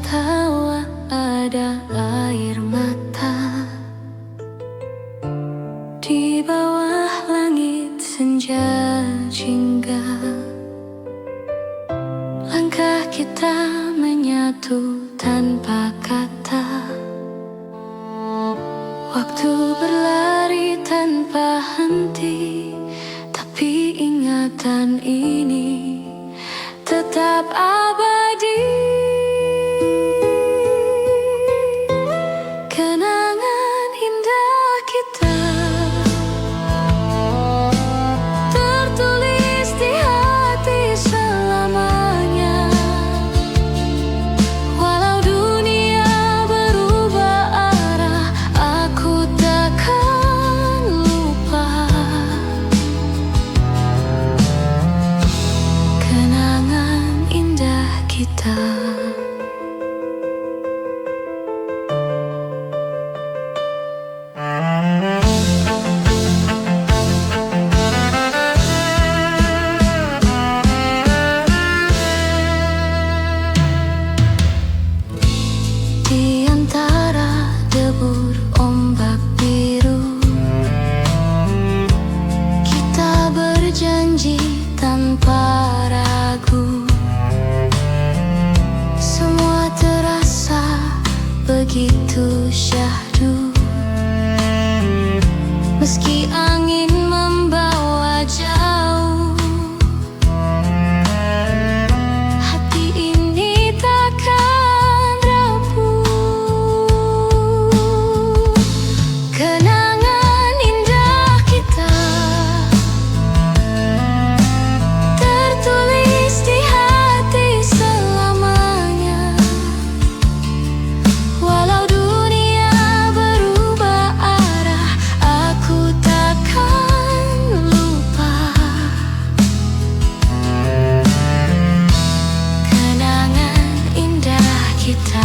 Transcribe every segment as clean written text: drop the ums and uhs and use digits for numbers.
tawa, ada air mata. Di bawah langit senja jingga, langkah kita menyatu tanpa kata. Waktu berlari tanpa henti, tapi ingatan ini tetap abadi. Kenangan indah kita tertulis di hati selamanya. Walau dunia berubah arah, aku takkan lupa kenangan indah kita. Di antara debur ombak biru, kita berjanji tanpa ragu. Semua terasa begitu syahdu, meski angin membawa jauh. Hati ini takkan rapuh. Kenangan indah kita tertulis di hati selamanya. Walau dunia berubah arah, aku takkan lupa kenangan indah kita.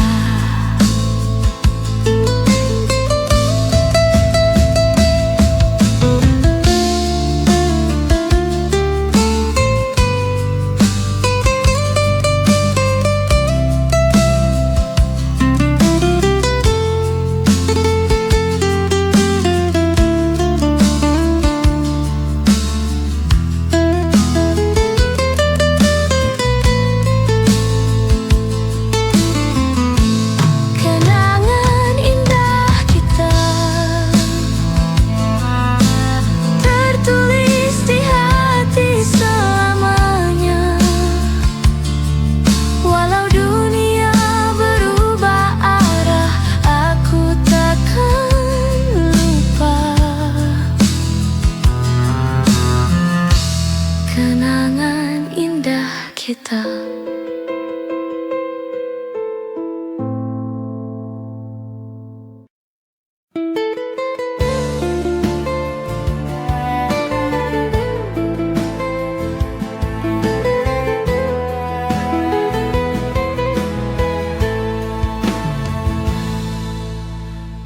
Kenangan indah kita tertulis di hati selamanya. Walau dunia berubah arah, aku takkan lupa kenangan indah kita.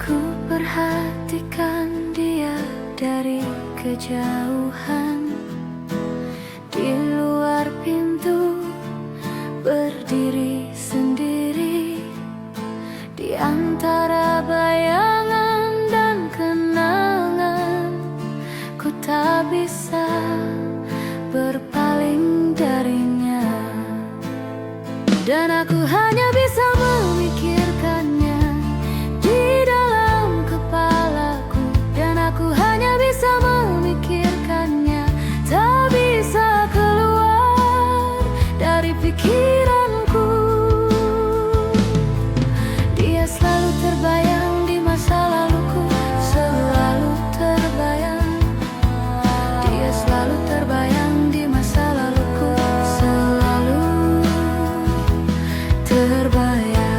Ku perhatikan dia dari kejauhan, di luar pintu berdiri sendiri. Di antara bayangan dan kenangan, ku tak bisa berpaling darinya. Dan aku hanya bisa memikirkannya di dalam kepalaku. Dan aku hanya bisa memikirkannya, tak bisa keluar dari pikiranku. Dia selalu terbayang di masa laluku, selalu terbayang. Dia selalu terbayang di masa laluku, selalu terbayang.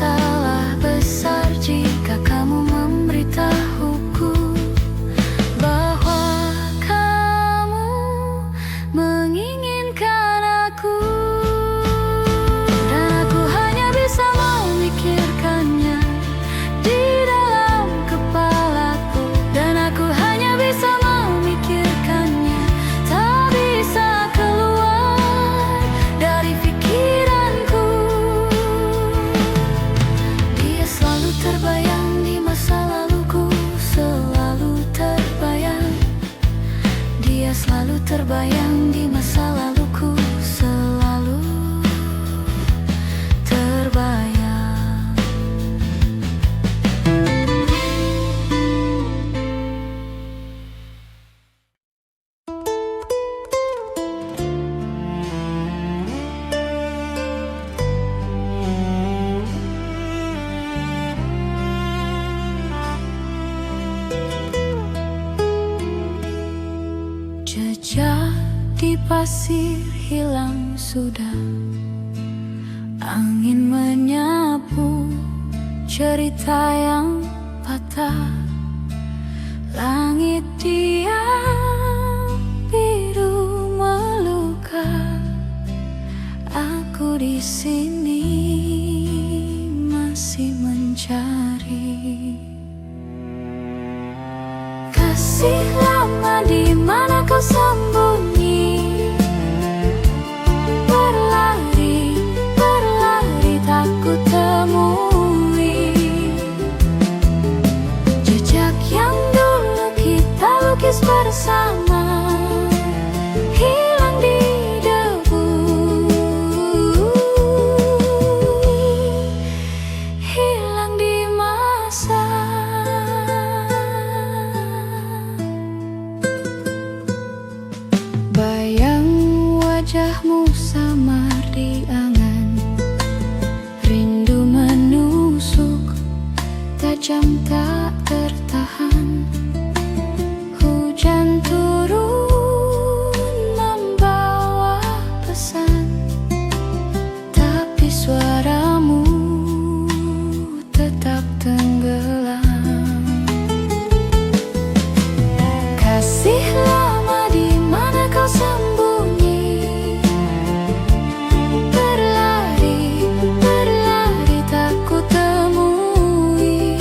salah besar jika kamu memberitahuku bahwa kamu menginginkan aku, dan aku hanya bisa memikirkannya di dalam kepalaku, dan aku hanya bisa memikirkannya, tak bisa keluar dari pikiranku. Dia selalu terbayang di masa laluku, selalu terbayang. Dia selalu terbayang di masa laluku, selalu terbayang. Jejak di pasir hilang sudah, angin menyapu cerita yang patah. Langit diam, biru meluka. Aku di sini masih mencari kasih lama. Di mana kau sembunyi? Berlari, berlari tak ku temui. Jejak yang dulu kita lukis bersama hilang di debu, hilang di masa. Bayang wajahmu samar di angan, rindu menusuk tajam tak tertahan. Hujan turun membawa pesan, tapi suaramu tetap tenggelam. Kasih lama, di mana kau sembunyi? Berlari, berlari tak ku temui.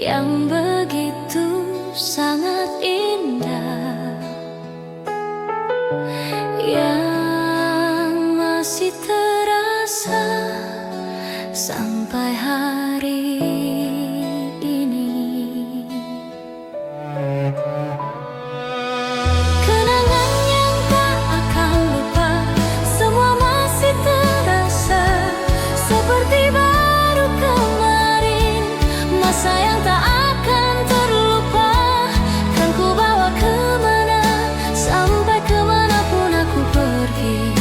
yang begitu sangat indah, yang masih terasa sampai hari ini. Kenangan yang tak akan lupa, semua masih terasa seperti baru kemarin. Masa yang tak akan terlupa, kan ku bawa kemana, sampai kemanapun aku pergi.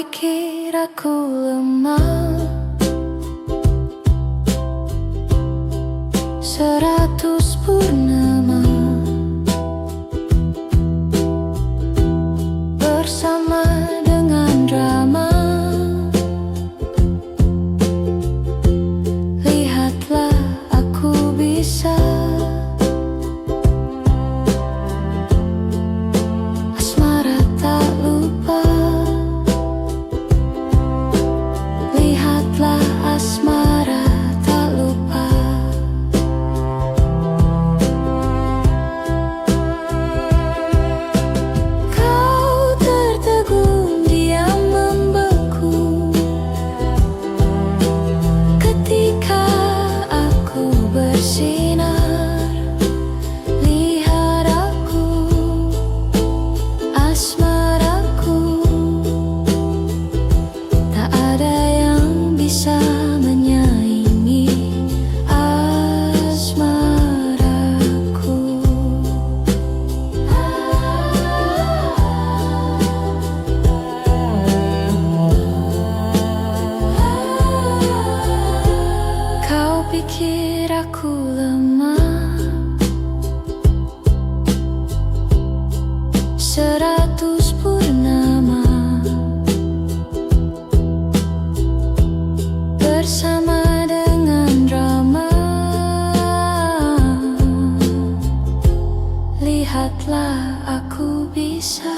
pikir aku lemah, 100 purnama bersama dengan drama. Lihatlah aku bisa, asmara tak lupa. Lihatlah asmara tak lupa. Kau tertegun, diam membeku ketika aku bersinar. Lihat aku, asmaraku, tak ada yang bisa menyaingi asmaraku. Kau pikir aku lemah, 100 purnama bersama dengan drama. Lihatlah aku bisa.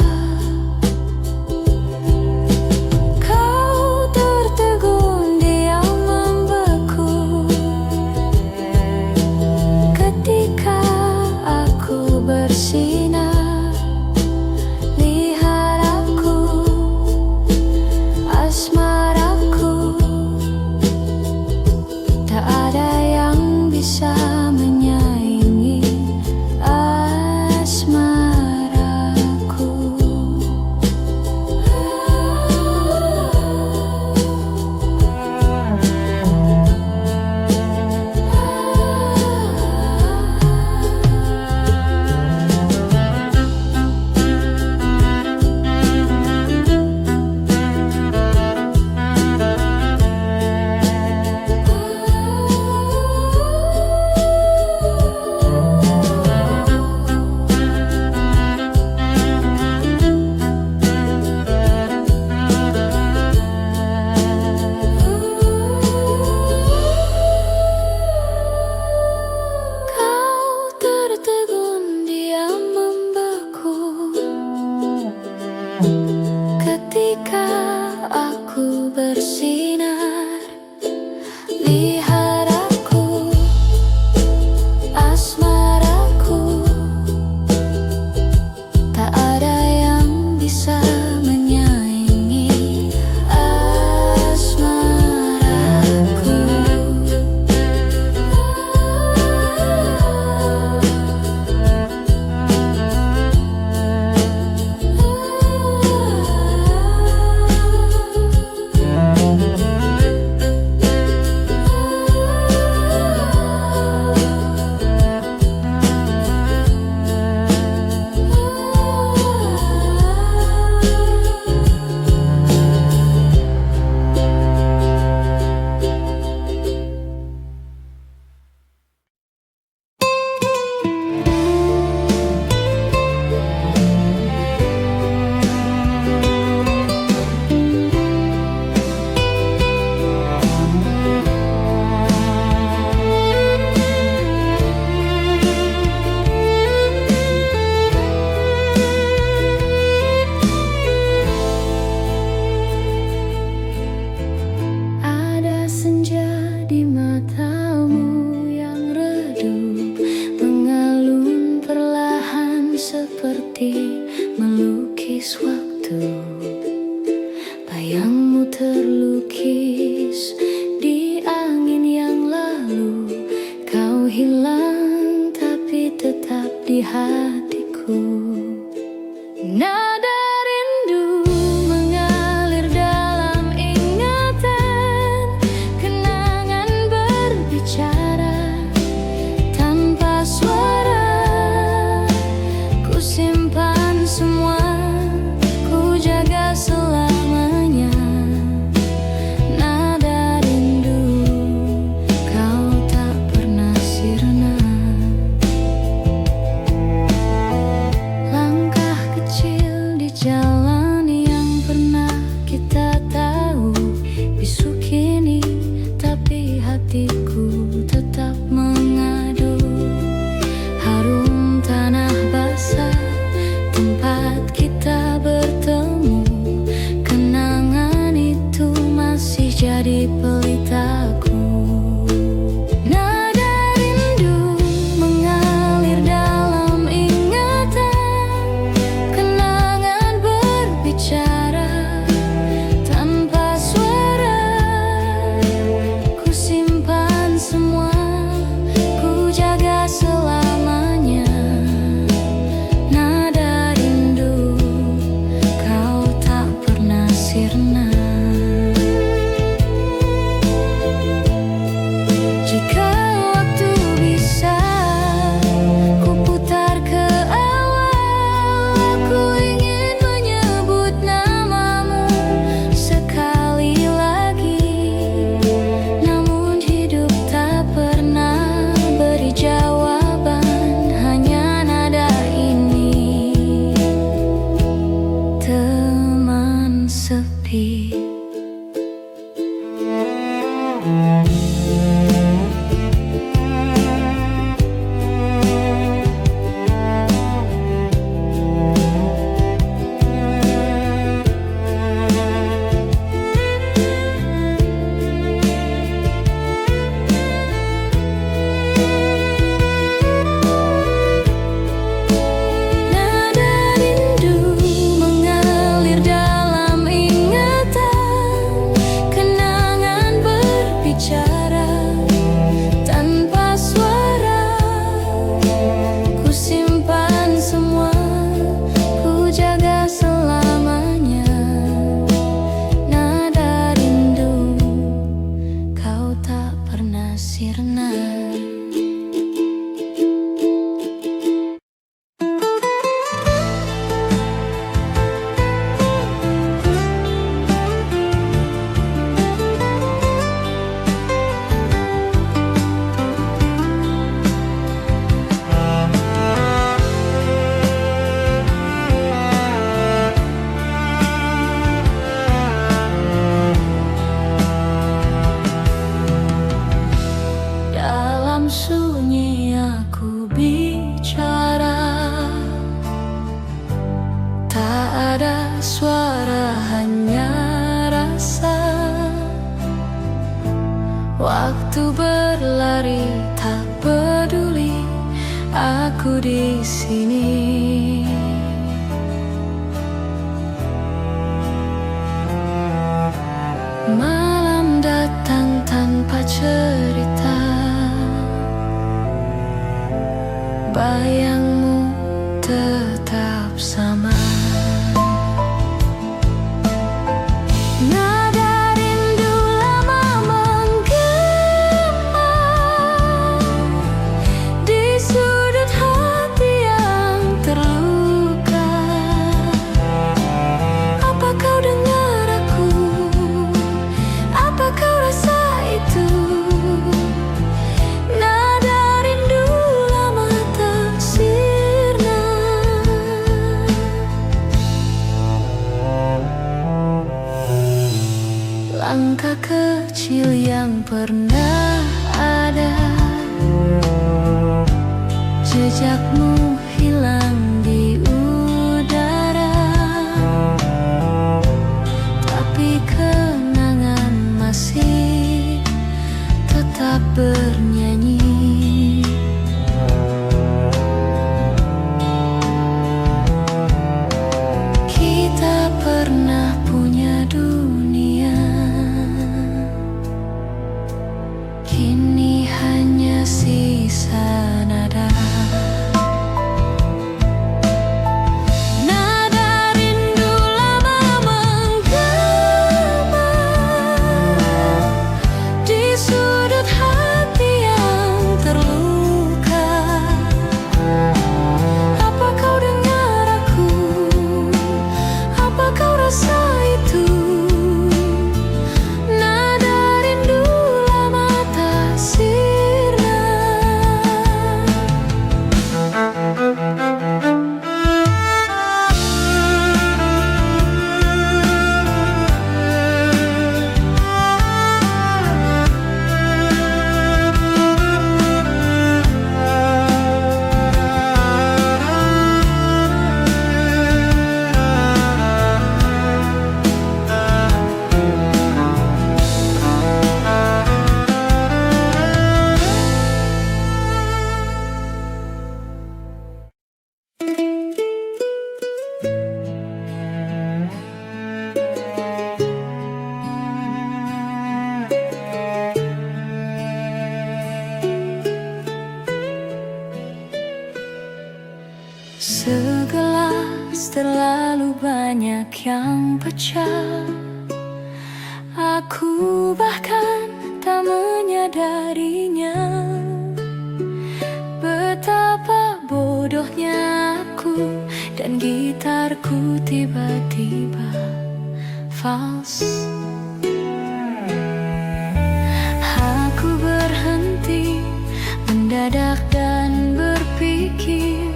Kau tertegun, diam membeku ketika aku bersinar. Lihat aku, asmaraku, tak ada yang bisa menyaingi asmaraku. Kau tertegun, diam membeku ketika aku bersinar. Lihat aku, asmaraku, tak ada yang bisa menyaingi asmaraku. Ada senja di matamu yang redup, mengalun perlahan seperti melukis waktu. Bayangmu terlukis di angin yang lalu. Kau hilang tapi tetap di hatiku. Nada rindu mengalir dalam ingatan, kenangan berbicara tanpa suara. Ku simpan semua, ku jaga selamanya. kita tahu bisu kini, tapi hatiku tetap mengadu. Harum tanah basah tempat kita bertemu, kenangan itu masih jadi pelitaku. Nada rindu mengalir dalam ingatan, kenangan berbicara tanpa suara. Ku simpan semua, ku jaga selamanya. Nada rindu, kau tak pernah sirna. Jika waktu bisa ku putar ke awal, aku ingin menyebut namamu sekali lagi. Namun hidup tak pernah beri jawaban, hanya nada ini, teman sepi. Nada rindu mengalir dalam ingatan, kenangan berbicara tanpa suara. Ku simpan semua, ku jaga selamanya. Nada rindu, kau tak pernah sirna. Dalam sunyi aku bicara, tak ada suara, hanya rasa. Waktu berlari, tak peduli, aku di sini. Malam datang tanpa cerita, bayangmu tetap sama. Nada rindu lama menggema di sudut hati yang terluka. Apa kau dengar aku? Apa kau rasa itu? Nada rindu lama tak sirna. Langkah kecil yang pernah ada, jejakmu hilang di udara. Tapi kenangan masih tetap bernyanyi. Kita pernah punya dunia, kini hanya sisa nada. yang pecah. Aku bahkan tak menyadarinya, betapa bodohnya aku dan gitarku tiba-tiba fals. Aku berhenti mendadak dan berpikir,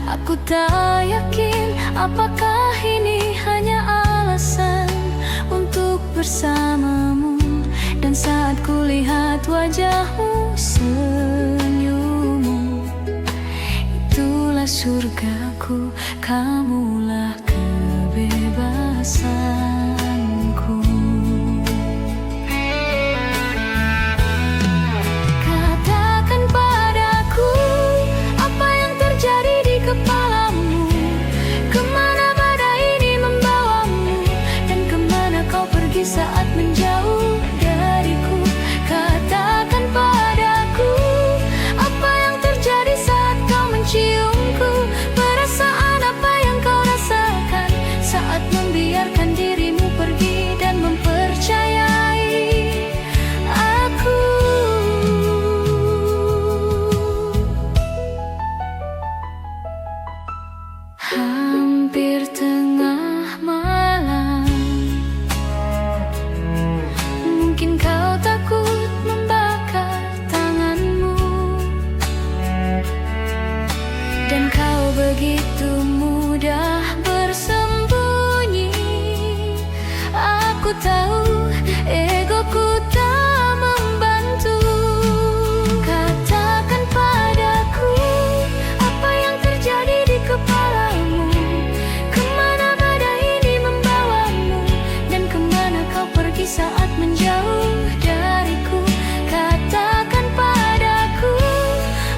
aku tak yakin apakah ini hanya alasan untuk bersamamu. Dan saat kulihat wajahmu, senyummu, itulah surgaku, kamulah kebebasanku. Katakan padaku, apa yang terjadi di kepalamu? Kemana badai ini membawamu? Dan kemana kau pergi saat menjauh dariku? Katakan padaku, apa yang terjadi saat kau menciumku? Perasaan apa yang kau rasakan saat membiarkan dirimu pergi dan mempercayai aku? Hampir tengah malam, mungkin kau takut membakar tanganmu, dan kau begitu mudah bersembunyi. Aku tahu egoku tak membantu. Katakan padaku, apa yang terjadi di kepalamu? Kemana badai ini membawamu? Dan kemana kau pergi saat menjauh dariku? Katakan padaku,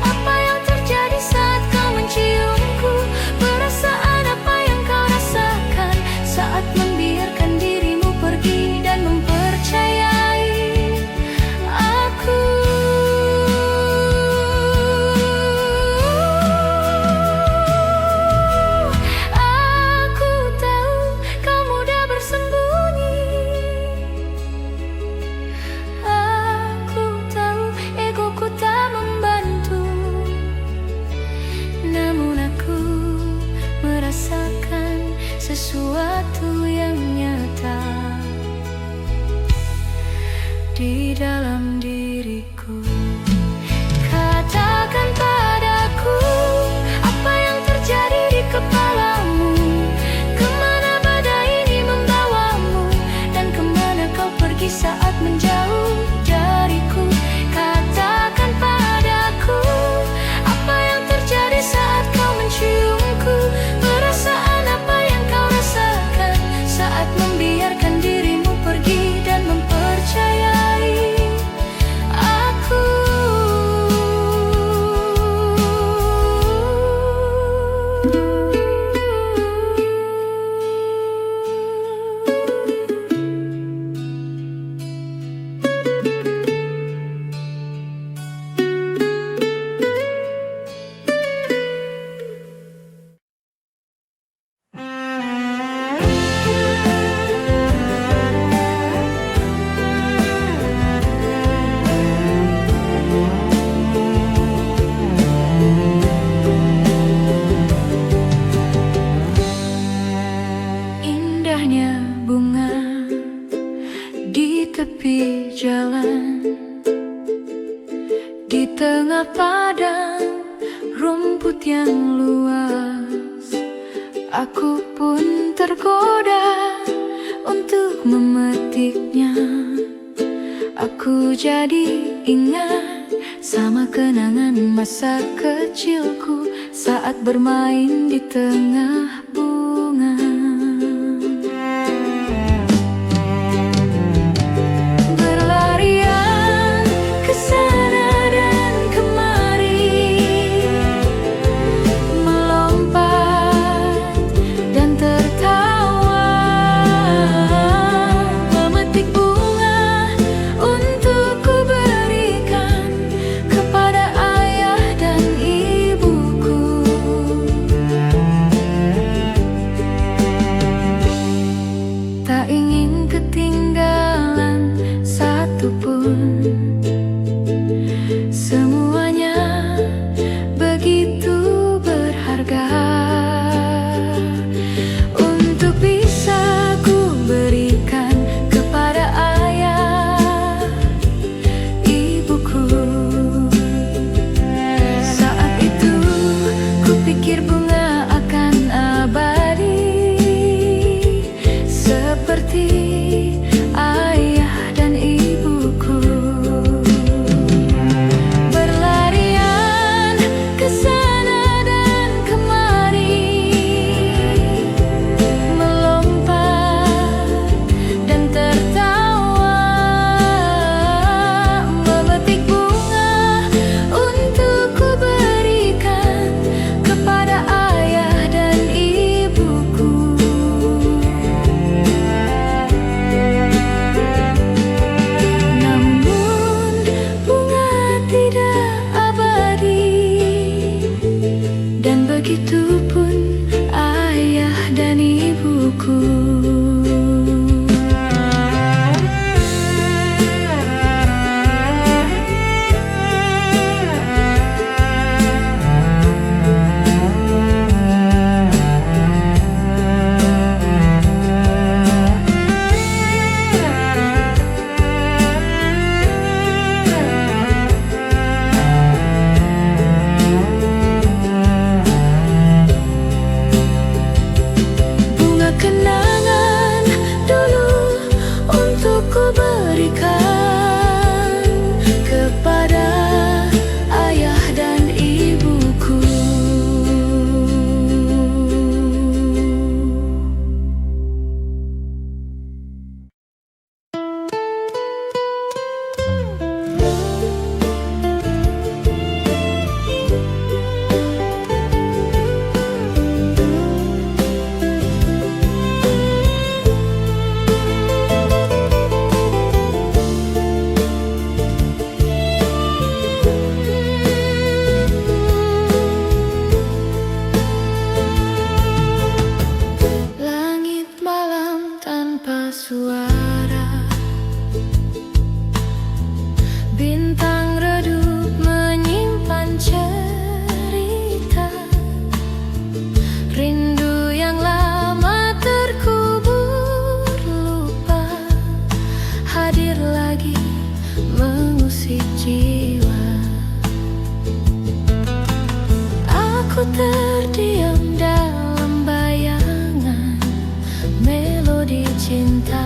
apa yang terjadi saat kau menciumku? Perasaan apa yang kau rasakan saat membiarkan dirimu pergi dan mempercayai aku? Aku tahu kau mudah bersembunyi. Aku tahu egoku tak membantu. Namun aku merasakan sesuatu yang nyata di dalam diriku. Katakan padaku, apa yang terjadi di kepalamu? Kemana badai ini membawamu? Dan kemana kau pergi saat menjauh dariku? Katakan padaku, apa yang terjadi saat kau menciumku? Perasaan apa yang kau rasakan saat membiarkan dirimu pergi dan mempercayai aku? Indahnya bunga di tepi jalan, di tengah padang rumput yang luas. Aku pun tergoda untuk memetiknya. Aku jadi ingat sama kenangan masa kecilku saat bermain di tengah bunga. Berlarian ke sana dan kemari, melompat dan tertawa, memetik bunga untuk ku berikan kepada ayah dan ibuku. ku berikan kepada ayah dan ibuku. Langit malam tanpa suara, bintang redup menyimpan cerita, rindu yang lama terkubur lupa, hadir lagi mengusik jiwa. Aku terdiam dalam bayangan, melodi cinta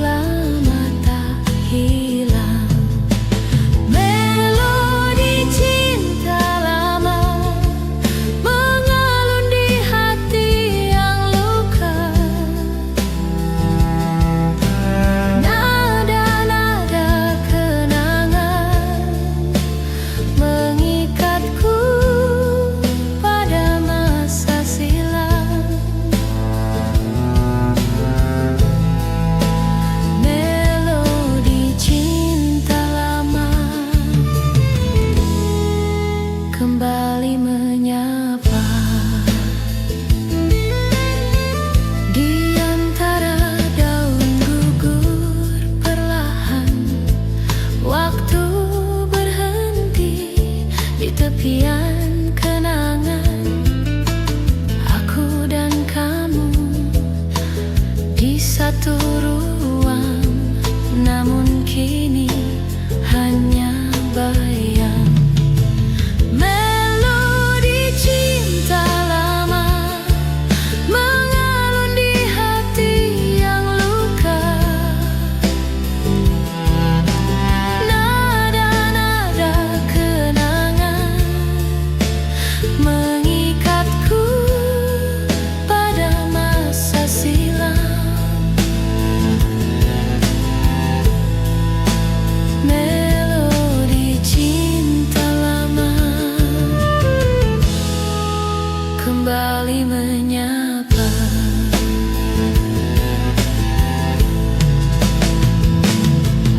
lama tak hilang. Melodi cinta lama mengalun di hati yang luka. Nada-nada kenangan mengikatku pada masa silam. Melodi cinta lama kembali menyapa. Di antara daun gugur perlahan, waktu berhenti di tepian kenangan. Aku dan kamu di satu ruang, namun kini hanya bayang. Melodi cinta lama mengalun di hati yang luka. Nada-nada kenangan mengikatku pada masa silam. Melodi cinta lama kembali menyapa.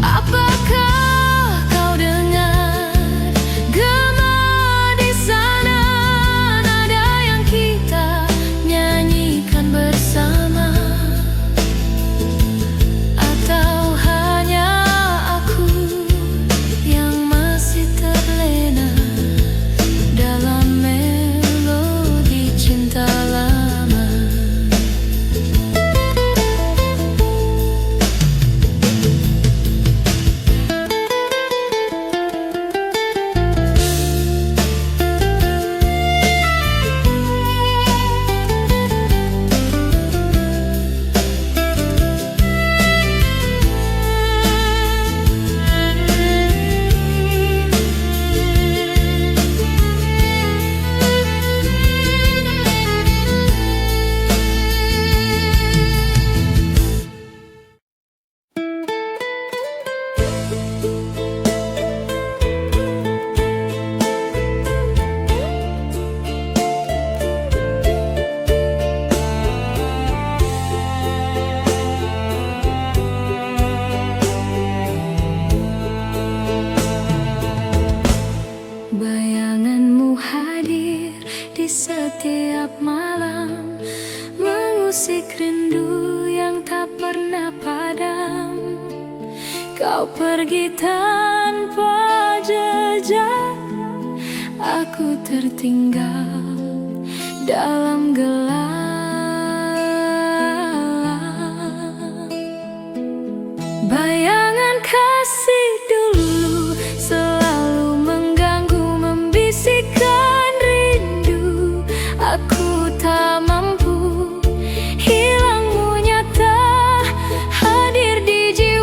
Apakah kau dengar gema di sana, nada yang kita nyanyikan bersama? Atau hanya aku yang masih terlena dalam melodi cinta lama? Bayanganmu hadir di setiap malam, mengusik rindu yang tak pernah padam. Kau pergi tanpa jejak, aku tertinggal dalam gelap. Bayangan kasih dulu selalu mengganggu, membisikkan rindu. Aku tak mampu, hilangmu nyata hadir di jiwa.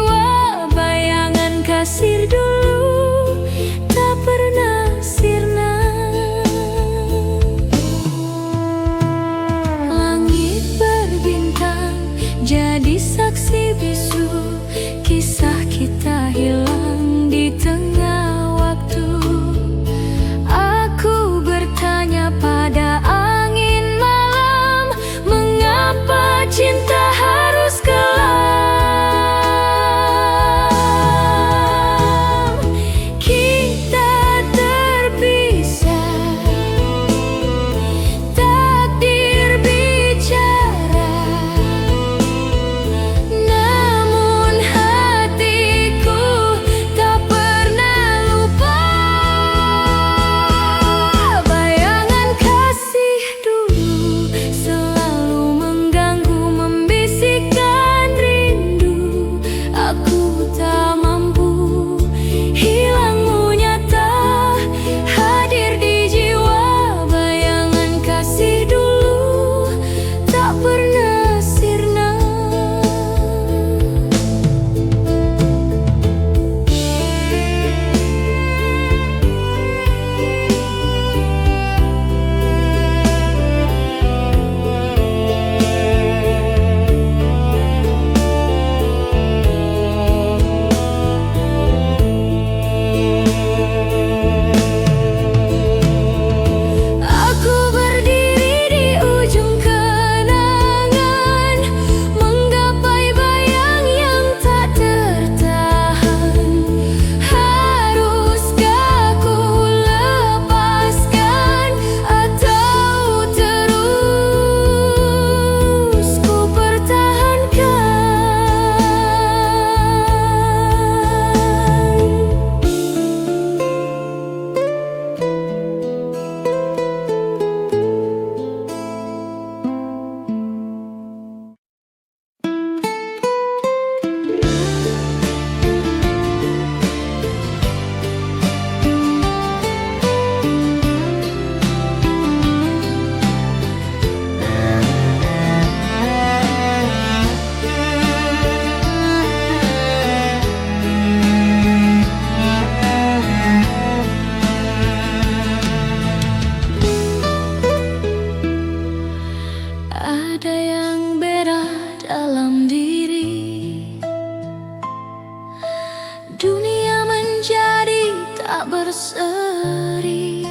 tak berseri,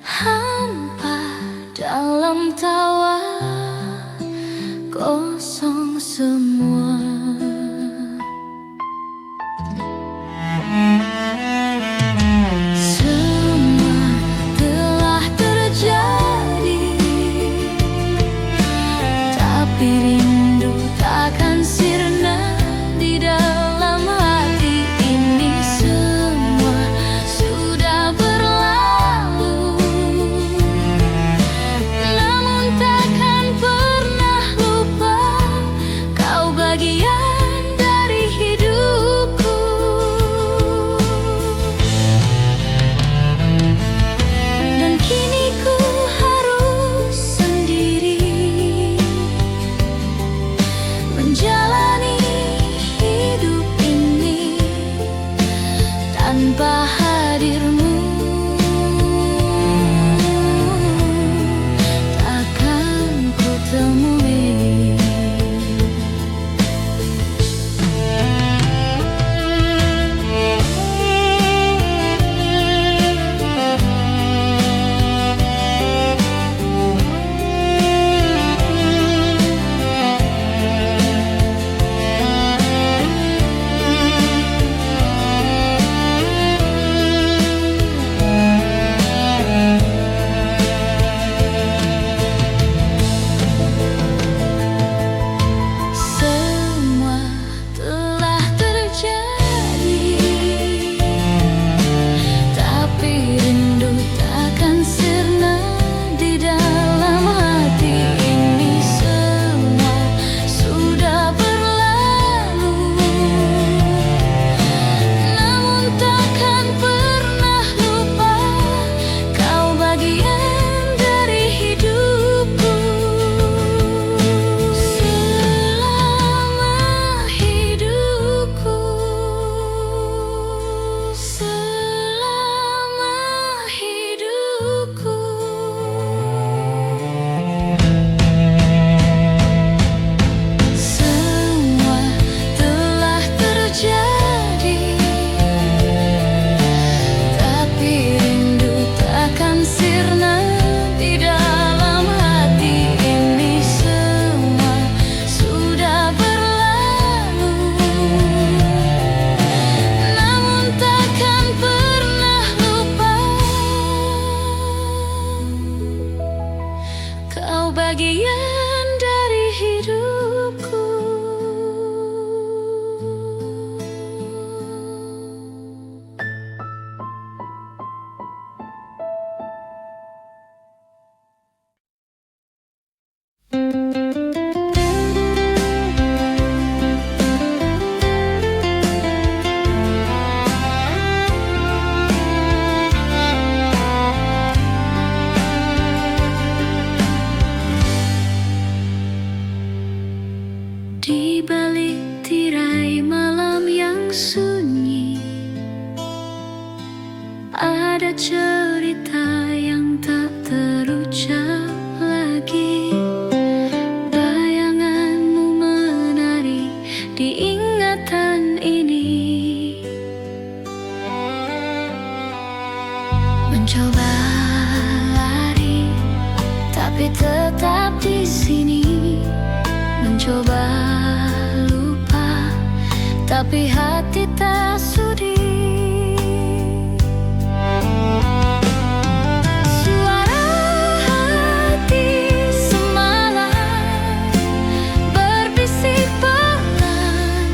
hampa dalam tawa, kosong semua. Semua telah terjadi, tapi rindu takkan sirna di dalam hati ini. Semua sudah berlalu, namun takkan pernah lupa kau bagian dari hidupku. Dan kini ku harus sendiri menjalani hidup ini tanpa hadirmu. Takkan ku temui semua telah terjadi, tapi rindu takkan sirna di dalam hati ini. Semua sudah berlalu, namun takkan pernah lupa kau bagian dari hidupku. Selama hidupku, selama hidupku. Semua telah terjadi, tapi rindu takkan sirna di dalam hati ini. Semua sudah berlalu, namun takkan pernah lupa kau bagian dari hidupku. Di balik tirai malam yang sunyi, ada cerita yang tak terucap lagi. Bayanganmu menari di ingatan ini, mencoba lari tapi tetap di sini. Mencoba lupa, tapi hati tak sudi. Suara hati semalam berbisik pelan,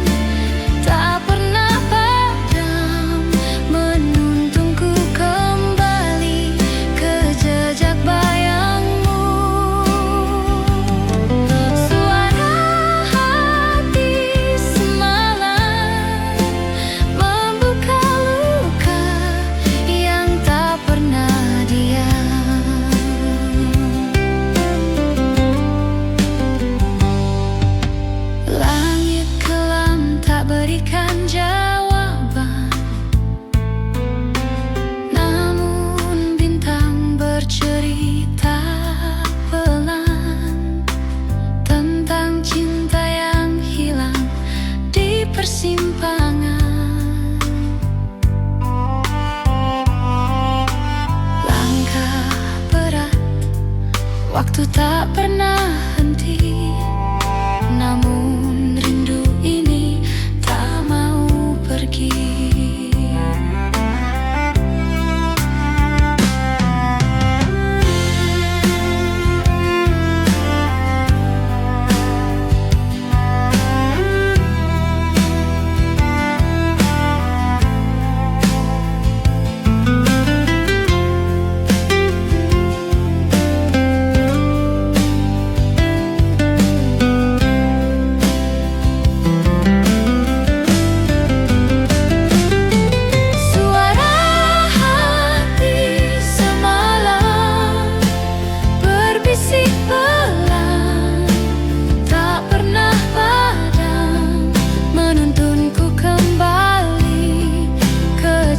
tak pernah padam, menuntunku kembali ke jejak bayangmu. Suara hati semalam membuka luka yang tak pernah diam. Langit kelam tak berikan jawaban, namun bintang bercerita pelan tentang cinta yang hilang di persimpangan. Waktu tak pernah henti, namun rindu ini tak mau pergi.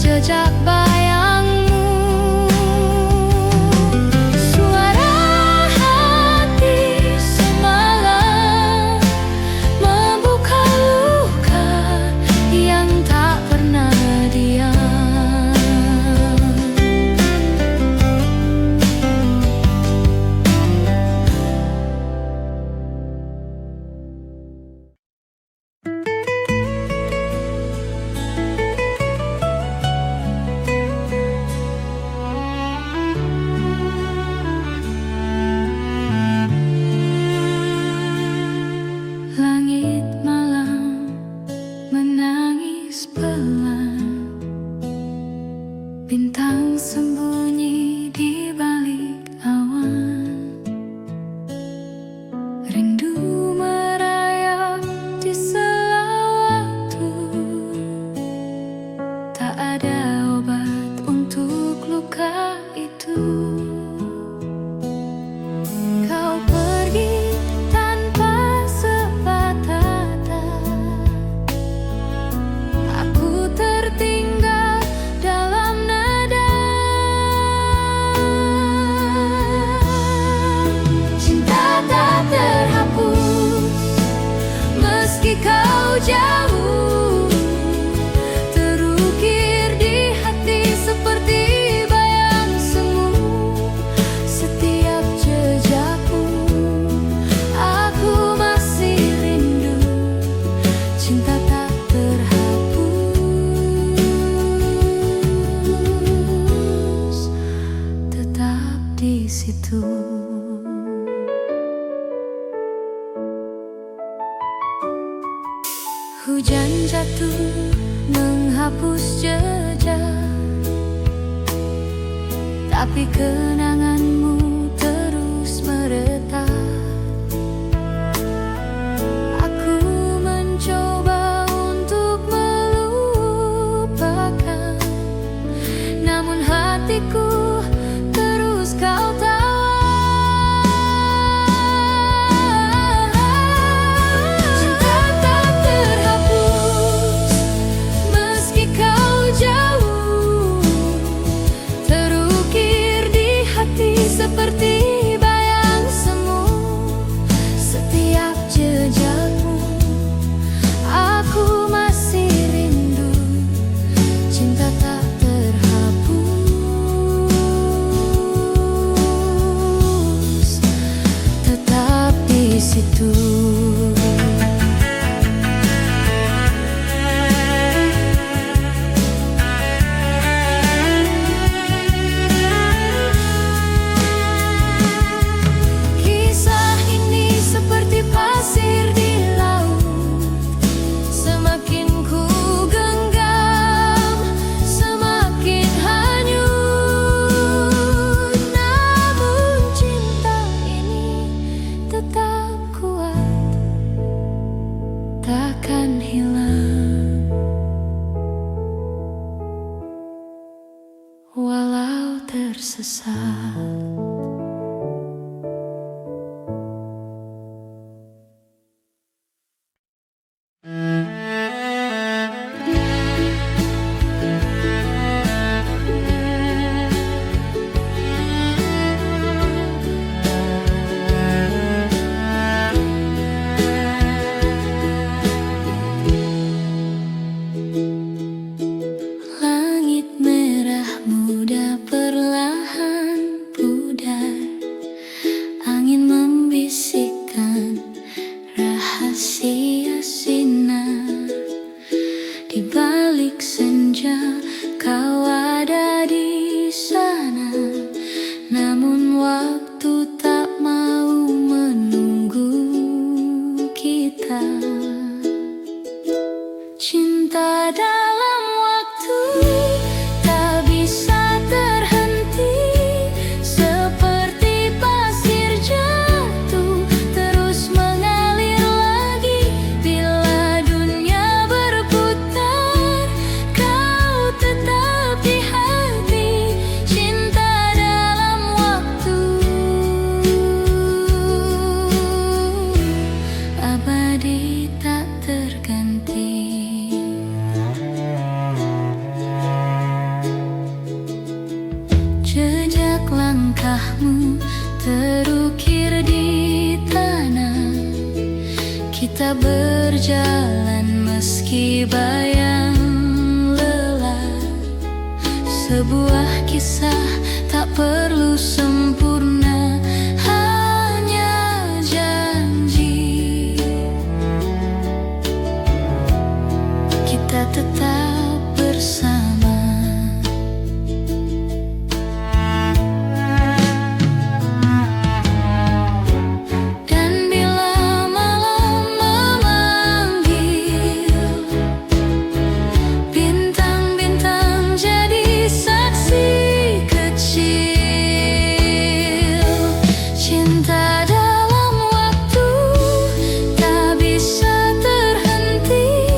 Jejak bayangmu, suara hati semalam membuka luka yang tak pernah diam. Langit malam menangis pelan, bintang sembunyi di balik awan. Rindu merayap di sela waktu, tak ada obat untuk luka itu. Kau pergi tanpa sepatah kata, aku tertinggal dalam nada. Cinta tak terhapus meski kau jauh, terukir di hati seperti bayang semu. Setiap jejakmu aku masih rindu, cinta tak terhapus, tetap di situ. Hujan jatuh menghapus jejak, tapi kenanganmu terus meretak. Aku mencoba untuk melupakan, namun hatiku terus kau tawar. Cinta tak terhapus meski kau jauh, terukir di hati seperti bayang semu. Setiap jejakmu aku masih rindu, cinta tak terhapus, tetap di situ. Kisah ini seperti pasir di laut, semakin ku genggam semakin hanyut. Namun cinta ini tetap kuat, takkan hilang walau tersesat. Langit merah muda perlahan pudar. Cinta dalam waktu tak bisa terhenti, seperti pasir jatuh terus mengalir lagi. Bila dunia berputar, kau tetap di hati. Cinta dalam waktu abadi tak terganti. Jejak langkahmu terukir di tanah. Kita berjalan meski bayang lelah. Sebuah kisah tak perlu sempurna, hanya janji kita tetap bersama. Dan bila malam memanggil, bintang-bintang jadi saksi kecil. Cinta dalam waktu tak bisa terhenti,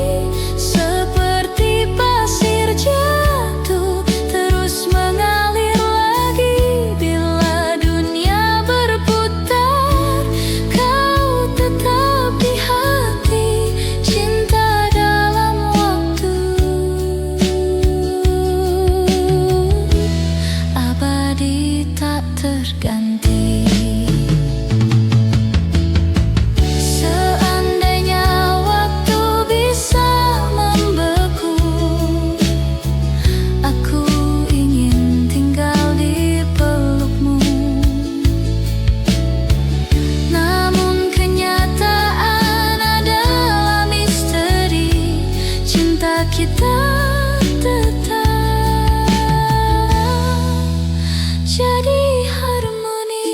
seperti pasir jatuh terus mengalir lagi. Bila dunia berputar, kau tetap di hati. Cinta dalam waktu abadi tak terganti. Seandainya waktu bisa membeku, aku ingin tinggal di pelukmu. Namun kenyataan adalah misteri. Cinta kita tetap jadi harmoni.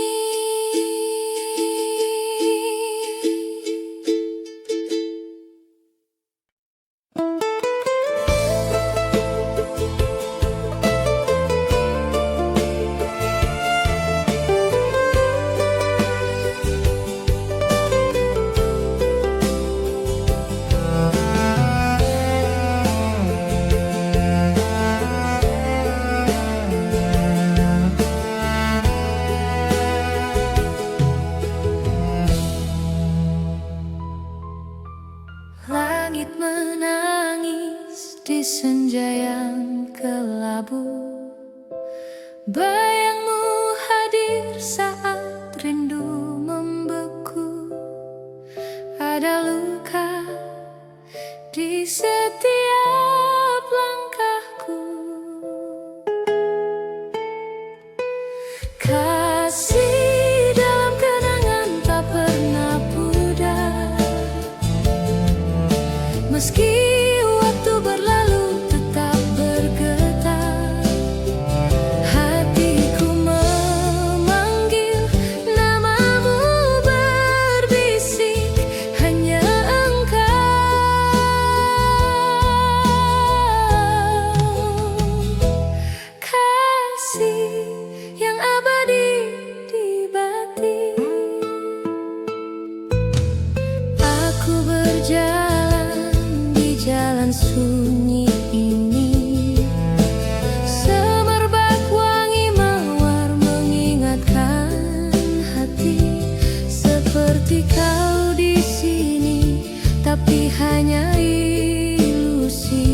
Langit menangis di senja yang kelabu. Bayangmu hadir saat rindu membeku. Ada luka di setiap langkahku. Kasih dalam kenangan tak pernah pudar. Meski waktu berlalu tetap bergetar. Hatiku memanggil namamu, berbisik hanya engkau. Kasih yang abadi di batin. Aku berjalan di jalan sunyi ini. Semerbak wangi mawar mengingatkan hati. Seperti kau di sini, tapi hanya ilusi.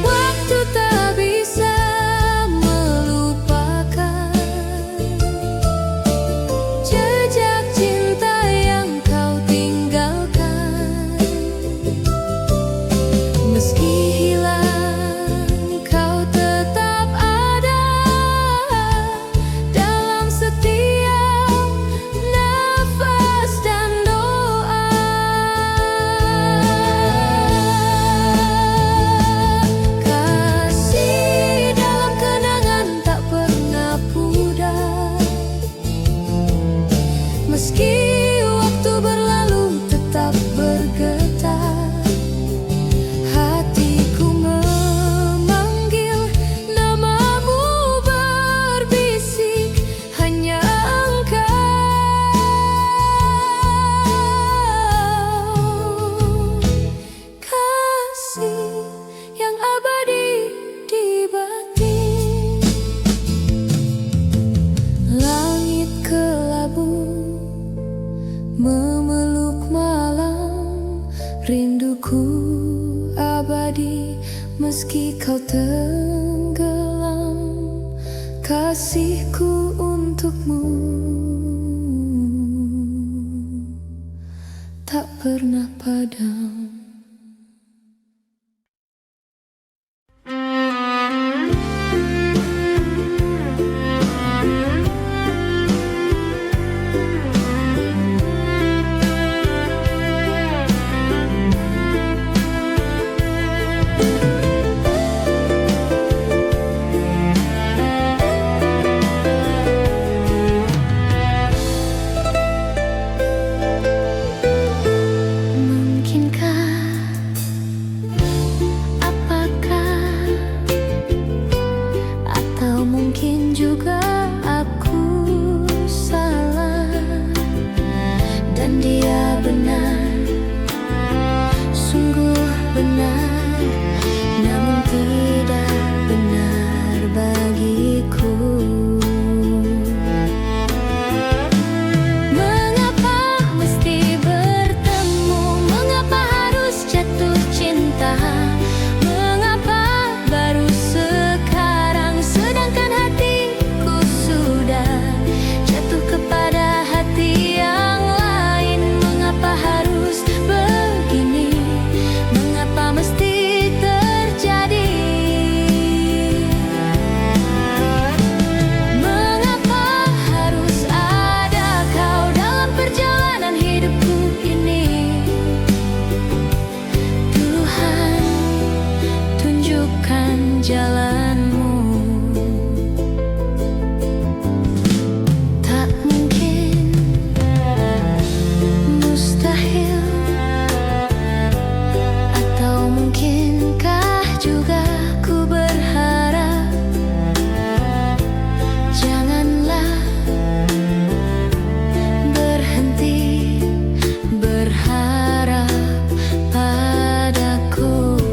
Waktu tak bisa melupakan jejak cinta yang kau tinggalkan. Meski hilang, kau tetap ada padam. Mungkin juga aku salah dan dia benar, sungguh benar, namun tidak benar bagiku. Mengapa mesti bertemu? Mengapa harus jatuh cinta? Jalanmu tak mungkin, mustahil, atau mungkinkah juga ku berharap? Janganlah berhenti berharap padaku.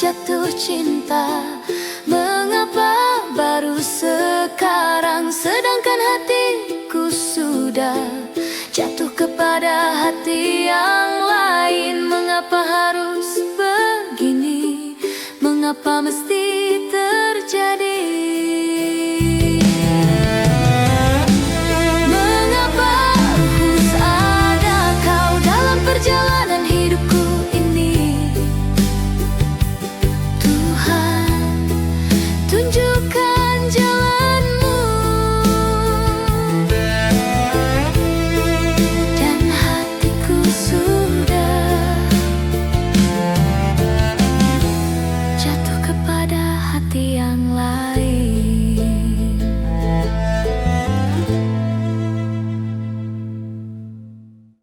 Jatuh cinta, mengapa baru sekarang, sedangkan hatiku sudah jatuh kepada hati yang lain? Mengapa harus begini? Mengapa mesti terjadi? Mengapa harus ada kau dalam perjalanan hidupku? Tunjukkan jalanmu, dan hatiku sudah jatuh kepada hati yang lain.